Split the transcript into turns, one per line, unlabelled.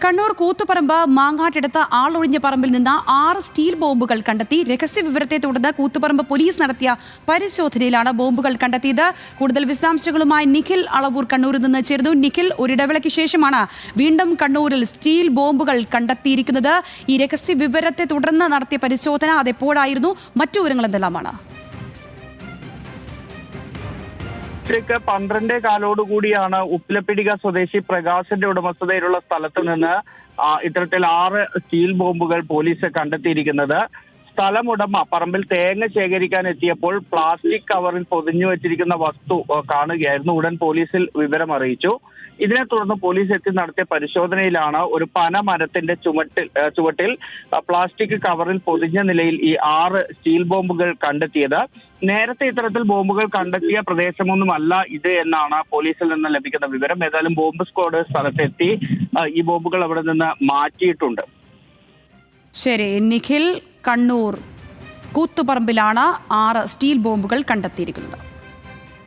കണ്ണൂർ കൂത്തുപറമ്പ് മാങ്ങാട്ടിടത്ത് ആളൊഴിഞ്ഞ പറമ്പിൽ നിന്ന് 6 സ്റ്റീൽ ബോംബുകൾ കണ്ടെത്തി. രഹസ്യ വിവരത്തെ തുടർന്ന് കൂത്തുപറമ്പ് പോലീസ് നടത്തിയ പരിശോധനയിലാണ് ബോംബുകൾ കണ്ടെത്തിയത്. കൂടുതൽ വിശദാംശങ്ങളുമായി നിഖിൽ അളവൂർ കണ്ണൂരിൽ നിന്ന് ചേർന്നു. നിഖിൽ, ഒരിടവേളയ്ക്ക് ശേഷമാണ് വീണ്ടും കണ്ണൂരിൽ സ്റ്റീൽ ബോംബുകൾ കണ്ടെത്തിയിരിക്കുന്നത്. ഈ രഹസ്യ വിവരത്തെ തുടർന്ന് നടത്തിയ പരിശോധന അതെപ്പോഴായിരുന്നു? മറ്റു വിവരങ്ങൾ എന്തെല്ലാമാണ്?
12:15 ഉപ്പിലപ്പിടിക സ്വദേശി പ്രകാശിന്റെ ഉടമസ്ഥതയിലുള്ള സ്ഥലത്ത് നിന്ന് ഇത്തരത്തിൽ 6 സ്റ്റീൽ ബോംബുകൾ പോലീസ് കണ്ടെത്തിയിരിക്കുന്നത്. സ്ഥലമുടമ പറമ്പിൽ തേങ്ങ ശേഖരിക്കാൻ എത്തിയപ്പോൾ പ്ലാസ്റ്റിക് കവറിൽ പൊതിഞ്ഞു വെച്ചിരിക്കുന്ന വസ്തു കാണുകയായിരുന്നു. ഉടൻ പോലീസിൽ വിവരം അറിയിച്ചു. ഇതിനെ തുടർന്ന് പോലീസ് എത്തി നടത്തിയ പരിശോധനയിലാണ് ഒരു പനമരത്തിന്റെ ചുവട്ടിൽ പ്ലാസ്റ്റിക് കവറിൽ പൊതിഞ്ഞ നിലയിൽ ഈ 6 സ്റ്റീൽ ബോംബുകൾ കണ്ടെത്തിയത്. നേരത്തെ ഇത്തരത്തിൽ ബോംബുകൾ കണ്ടെത്തിയ പ്രദേശമൊന്നുമല്ല ഇത് എന്നാണ് പോലീസിൽ നിന്ന് ലഭിക്കുന്ന വിവരം. ഏതായാലും ബോംബ് സ്ക്വാഡ് സ്ഥലത്തെത്തി ഈ ബോംബുകൾ അവിടെ നിന്ന് മാറ്റിയിട്ടുണ്ട്.
ശരി നിഖിൽ, കണ്ണൂർ കൂത്തുപറമ്പിലാണ് 6 സ്റ്റീൽ ബോംബുകൾ കണ്ടെത്തിയിരിക്കുന്നത്.